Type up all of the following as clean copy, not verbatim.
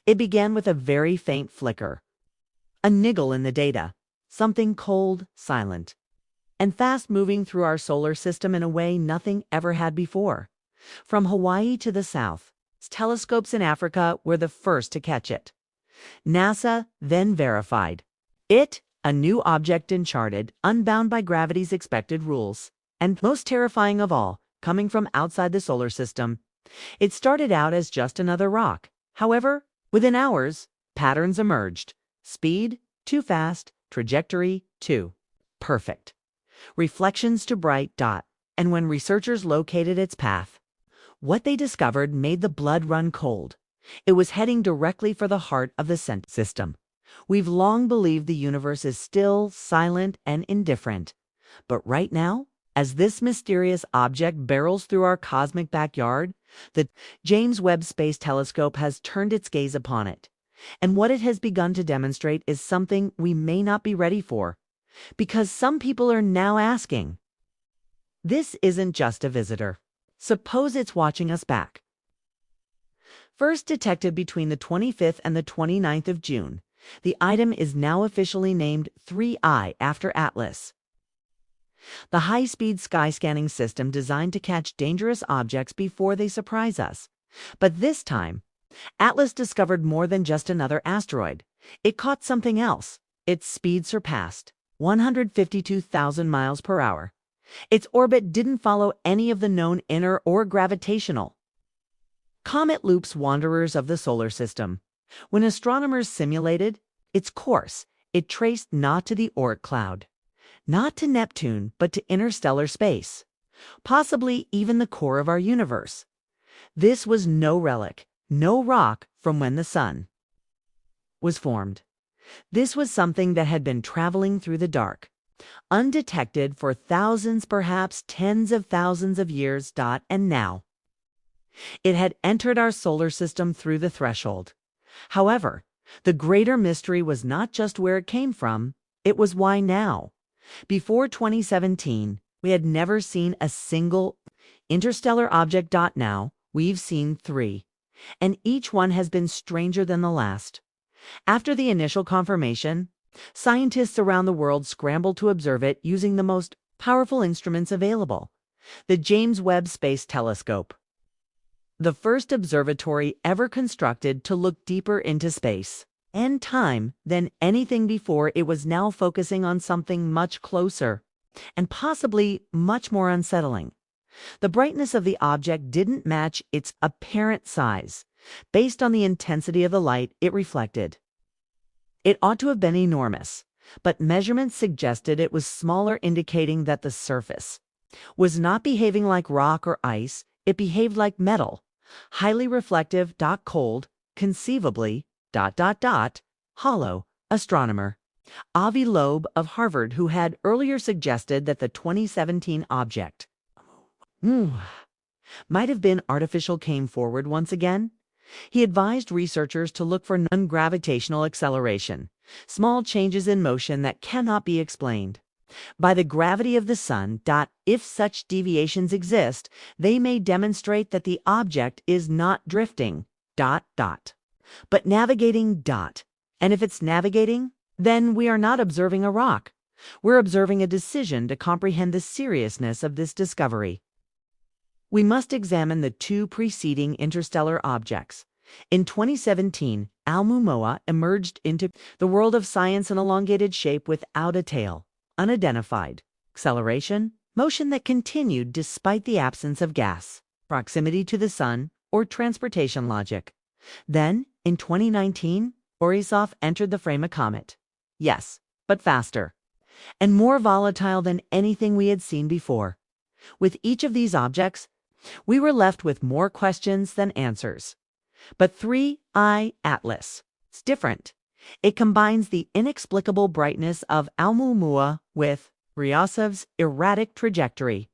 It began with a very faint flicker, a niggle in the data, something cold, silent, and fast-moving through our solar system in a way nothing ever had before. From Hawaii to the south, telescopes in Africa were the first to catch it. NASA then verified it, a new object uncharted, unbound by gravity's expected rules, and most terrifying of all, coming from outside the solar system. It started out as just another rock. However, within hours, patterns emerged. Speed, too fast. Trajectory, too perfect. Reflections to bright dot. And when researchers located its path, what they discovered made the blood run cold. It was heading directly for the heart of the system. We've long believed the universe is still, silent, and indifferent. But right now, as this mysterious object barrels through our cosmic backyard, the James Webb Space Telescope has turned its gaze upon it. And what it has begun to demonstrate is something we may not be ready for. Because some people are now asking, this isn't just a visitor. Suppose it's watching us back. First detected between the 25th and the 29th of June, the item is now officially named 3I after Atlas, the high-speed sky-scanning system designed to catch dangerous objects before they surprise us. But this time, Atlas discovered more than just another asteroid. It caught something else. Its speed surpassed 152,000 miles per hour. Its orbit didn't follow any of the known inner or gravitational comet loops wanderers of the solar system. When astronomers simulated its course, it traced not to the Oort Cloud, not to Neptune, but to interstellar space, possibly even the core of our universe. This was no relic, no rock from when the sun was formed. This was something that had been traveling through the dark, undetected for thousands, perhaps tens of thousands of years. And now, it had entered our solar system through the threshold. However, the greater mystery was not just where it came from, it was why now. Before 2017, we had never seen a single interstellar object. Now, we've seen 3, and each one has been stranger than the last. After the initial confirmation, scientists around the world scrambled to observe it using the most powerful instruments available, the James Webb Space Telescope, the first observatory ever constructed to look deeper into space and time than anything before. It was now focusing on something much closer and possibly much more unsettling. The brightness of the object didn't match its apparent size. Based on the intensity of the light it reflected, it ought to have been enormous, but measurements suggested it was smaller, indicating that the surface was not behaving like rock or ice. It behaved like metal, highly reflective, cold, conceivably, hollow. Astronomer Avi Loeb of Harvard, who had earlier suggested that the 2017 object might have been artificial, came forward once again. He advised researchers to look for non-gravitational acceleration, small changes in motion that cannot be explained by the gravity of the sun. If such deviations exist, they may demonstrate that the object is not drifting, but navigating. And if it's navigating, then we are not observing a rock. We're observing a decision to comprehend the seriousness of this discovery. We must examine the 2 preceding interstellar objects. In 2017, Oumuamua emerged into the world of science, an elongated shape without a tail, unidentified, acceleration, motion that continued despite the absence of gas, proximity to the sun, or transportation logic. Then, in 2019, Borisov entered the frame, a comet. Yes, but faster, and more volatile than anything we had seen before. With each of these objects, we were left with more questions than answers. But 3I Atlas is different. It combines the inexplicable brightness of Oumuamua with Borisov's erratic trajectory.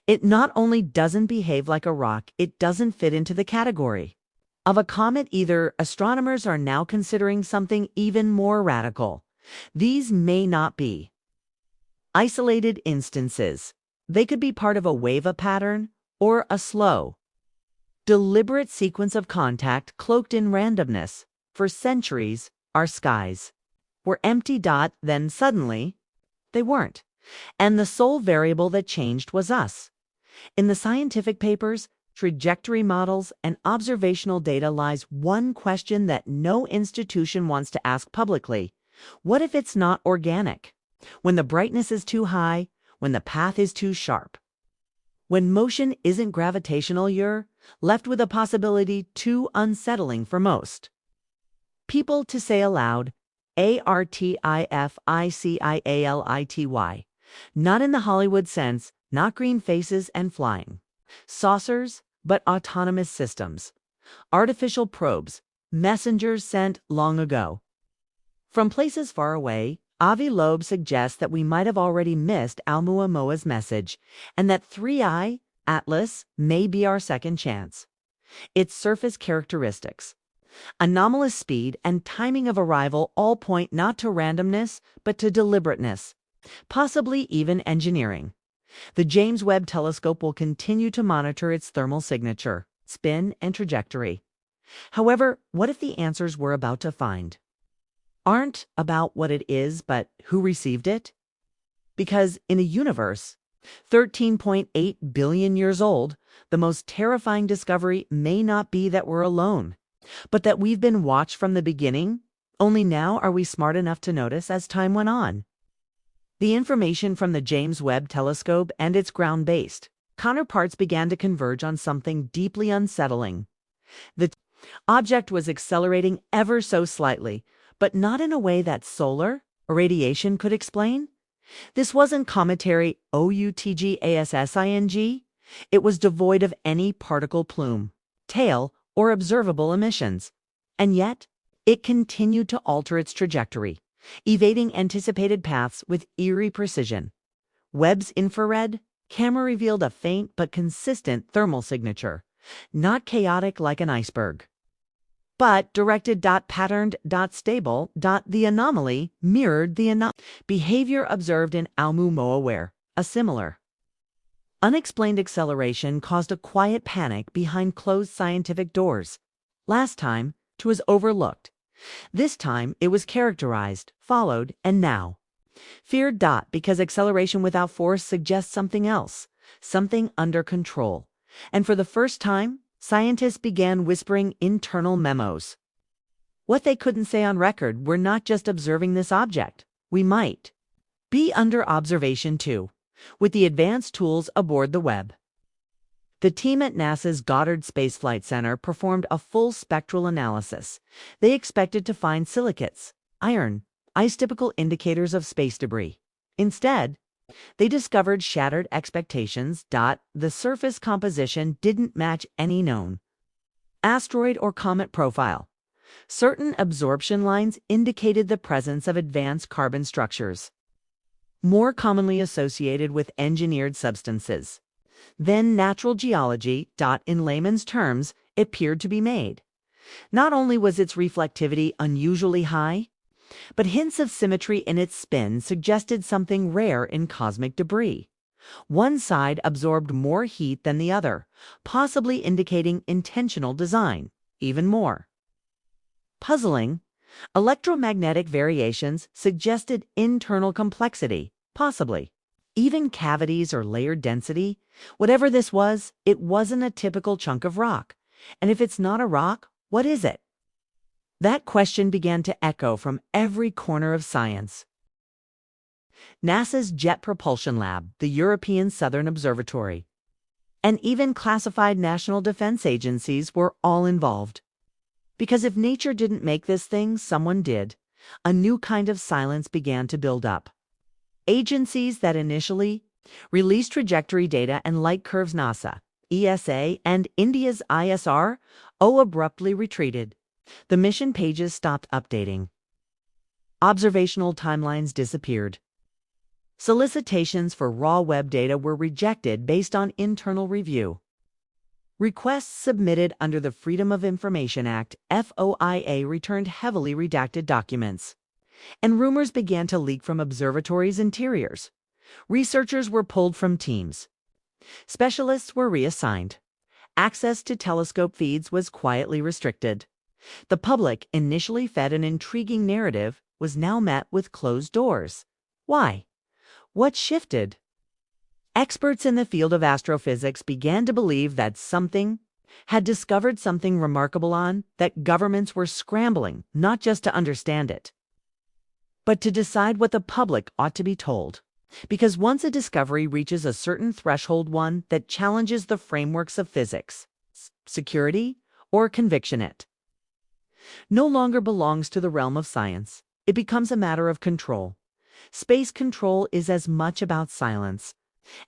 It not only doesn't behave like a rock, it doesn't fit into the category of a comet either. Astronomers are now considering something even more radical. These may not be isolated instances. They could be part of a wave pattern or a slow, deliberate sequence of contact cloaked in randomness. For centuries, our skies were empty. Then suddenly, they weren't. And the sole variable that changed was us. In the scientific papers, trajectory models, and observational data lies one question that no institution wants to ask publicly. What if it's not organic? When the brightness is too high, when the path is too sharp. When motion isn't gravitational, you're left with a possibility too unsettling for most people to say aloud, ARTIFICIALITY. Not in the Hollywood sense, not green faces and flying saucers, but autonomous systems. Artificial probes, messengers sent long ago. From places far away, Avi Loeb suggests that we might have already missed Oumuamoa's message, and that 3I, Atlas, may be our second chance. Its surface characteristics, anomalous speed, and timing of arrival all point not to randomness, but to deliberateness, possibly even engineering. The James Webb Telescope will continue to monitor its thermal signature, spin, and trajectory. However, what if the answers we're about to find aren't about what it is, but who received it? Because in a universe 13.8 billion years old, the most terrifying discovery may not be that we're alone, but that we've been watched from the beginning. Only now are we smart enough to notice as time went on. The information from the James Webb Telescope and its ground-based counterparts began to converge on something deeply unsettling. The object was accelerating ever so slightly, but not in a way that solar or radiation could explain. This wasn't cometary OUTGASSING. It was devoid of any particle plume, tail, or observable emissions. And yet, it continued to alter its trajectory, evading anticipated paths with eerie precision. Webb's infrared camera revealed a faint but consistent thermal signature, not chaotic like an iceberg, but directed, patterned, stable. The anomaly mirrored the behavior observed in Oumuamua, where a similar unexplained acceleration caused a quiet panic behind closed scientific doors. Last time, it was overlooked. This time, it was characterized, followed, and now feared. Because acceleration without force suggests something else, something under control. And for the first time, scientists began whispering internal memos. What they couldn't say on record: we're not just observing this object. We might be under observation too, with the advanced tools aboard the Webb. The team at NASA's Goddard Space Flight Center performed a full spectral analysis. They expected to find silicates, iron, ice, typical indicators of space debris. Instead, they discovered shattered expectations. The surface composition didn't match any known asteroid or comet profile. Certain absorption lines indicated the presence of advanced carbon structures, more commonly associated with engineered substances than natural geology. In layman's terms, it appeared to be made. Not only was its reflectivity unusually high, but hints of symmetry in its spin suggested something rare in cosmic debris. One side absorbed more heat than the other, possibly indicating intentional design. Even more puzzling, electromagnetic variations suggested internal complexity, possibly even cavities or layered density. Whatever this was, it wasn't a typical chunk of rock. And if it's not a rock, what is it? That question began to echo from every corner of science. NASA's Jet Propulsion Lab, the European Southern Observatory, and even classified national defense agencies were all involved. Because if nature didn't make this thing, someone did. A new kind of silence began to build up. Agencies that initially released trajectory data and light curves, NASA, ESA, and India's ISRO, abruptly retreated. The mission pages stopped updating. Observational timelines disappeared. Solicitations for raw Webb data were rejected based on internal review. Requests submitted under the Freedom of Information Act, FOIA, returned heavily redacted documents. And rumors began to leak from observatories' interiors. Researchers were pulled from teams. Specialists were reassigned. Access to telescope feeds was quietly restricted. The public, initially fed an intriguing narrative, was now met with closed doors. Why? What shifted? Experts in the field of astrophysics began to believe that something had discovered something remarkable that governments were scrambling not just to understand it, but to decide what the public ought to be told. Because once a discovery reaches a certain threshold, one that challenges the frameworks of physics, security, or conviction, it no longer belongs to the realm of science. It becomes a matter of control. Space control is as much about silence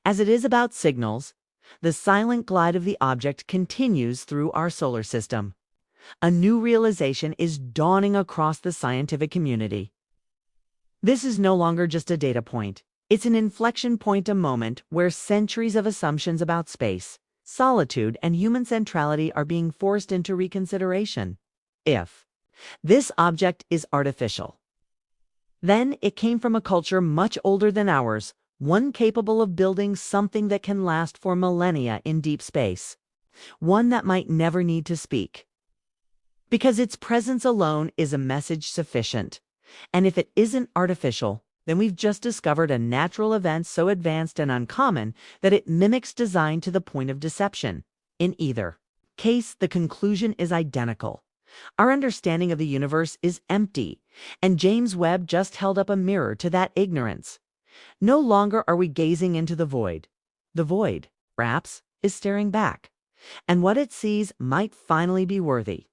as it is about signals. The silent glide of the object continues through our solar system. A new realization is dawning across the scientific community. This is no longer just a data point. It's an inflection point, a moment where centuries of assumptions about space, solitude, and human centrality are being forced into reconsideration. If this object is artificial, then it came from a culture much older than ours, one capable of building something that can last for millennia in deep space, one that might never need to speak, because its presence alone is a message sufficient. And if it isn't artificial, then we've just discovered a natural event so advanced and uncommon that it mimics design to the point of deception. In either case, the conclusion is identical. Our understanding of the universe is empty, and James Webb just held up a mirror to that ignorance. No longer are we gazing into the void. The void, perhaps, is staring back, and what it sees might finally be worthy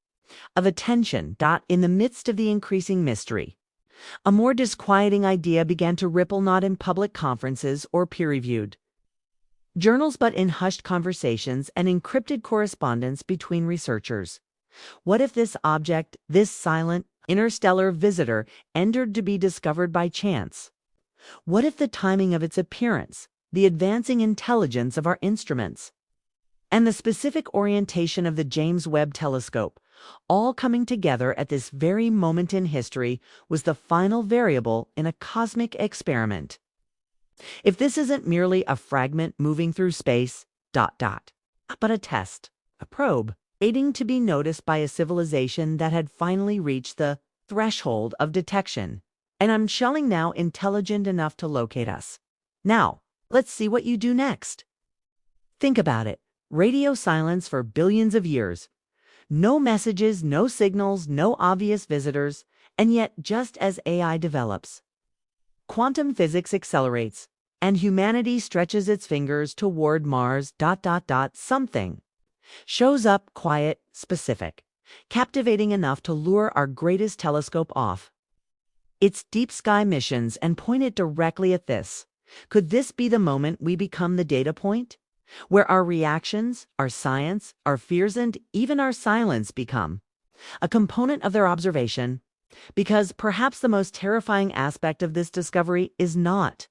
of attention. In the midst of the increasing mystery, a more disquieting idea began to ripple, not in public conferences or peer-reviewed journals, but in hushed conversations and encrypted correspondence between researchers. What if this object, this silent, interstellar visitor, entered to be discovered by chance? What if the timing of its appearance, the advancing intelligence of our instruments, and the specific orientation of the James Webb Telescope, all coming together at this very moment in history, was the final variable in a cosmic experiment? If this isn't merely a fragment moving through space, but a test, a probe, waiting to be noticed by a civilization that had finally reached the threshold of detection, and I'm shelling now intelligent enough to locate us. Now, let's see what you do next. Think about it. Radio silence for billions of years. No messages, no signals, no obvious visitors, and yet just as AI develops, quantum physics accelerates, and humanity stretches its fingers toward Mars, something shows up, quiet, specific, captivating enough to lure our greatest telescope off its deep sky missions and point it directly at this. Could this be the moment we become the data point, where our reactions, our science, our fears, and even our silence become a component of their observation? Because perhaps the most terrifying aspect of this discovery is not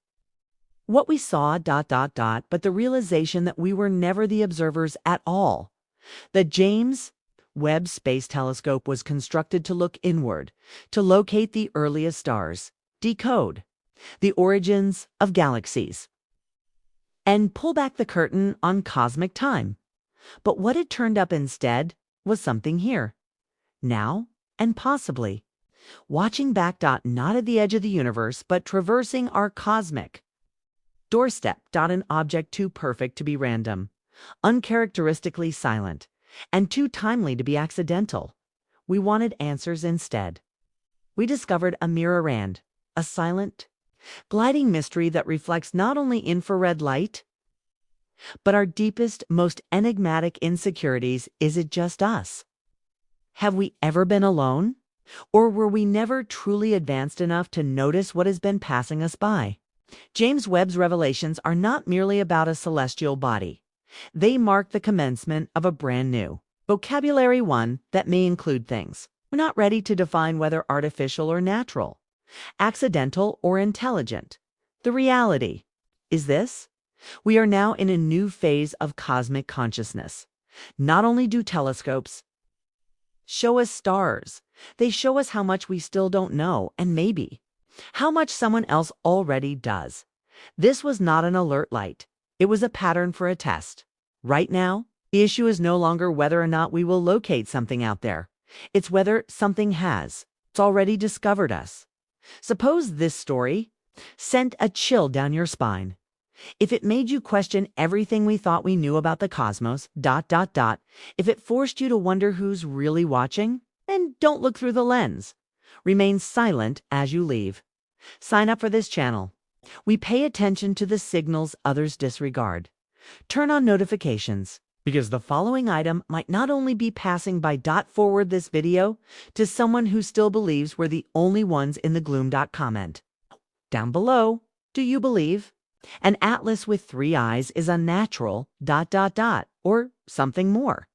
what we saw, but the realization that we were never the observers at all. The James Webb Space Telescope was constructed to look inward, to locate the earliest stars, decode the origins of galaxies, and pull back the curtain on cosmic time. But what it turned up instead was something here, now, and possibly watching back, not at the edge of the universe, but traversing our cosmic doorstep, an object too perfect to be random, uncharacteristically silent, and too timely to be accidental. We wanted answers instead. We discovered a mirror and a silent, gliding mystery that reflects not only infrared light, but our deepest, most enigmatic insecurities. Is it just us? Have we ever been alone? Or were we never truly advanced enough to notice what has been passing us by? James Webb's revelations are not merely about a celestial body. They mark the commencement of a brand new vocabulary, one that may include things we're not ready to define, whether artificial or natural, accidental or intelligent. The reality is this: we are now in a new phase of cosmic consciousness. Not only do telescopes show us stars, they show us how much we still don't know, and maybe how much someone else already does. This was not an alert light. It was a pattern for a test. Right now, the issue is no longer whether or not we will locate something out there. It's whether something has. It's already discovered us. Suppose this story sent a chill down your spine. If it made you question everything we thought we knew about the cosmos, if it forced you to wonder who's really watching, then don't look through the lens. Remain silent as you leave. Sign up for this channel. We pay attention to the signals others disregard. Turn on notifications, because the following item might not only be passing by. Forward this video to someone who still believes we're the only ones in the gloom. Comment down below, do you believe an atlas with 3 eyes is unnatural, or something more?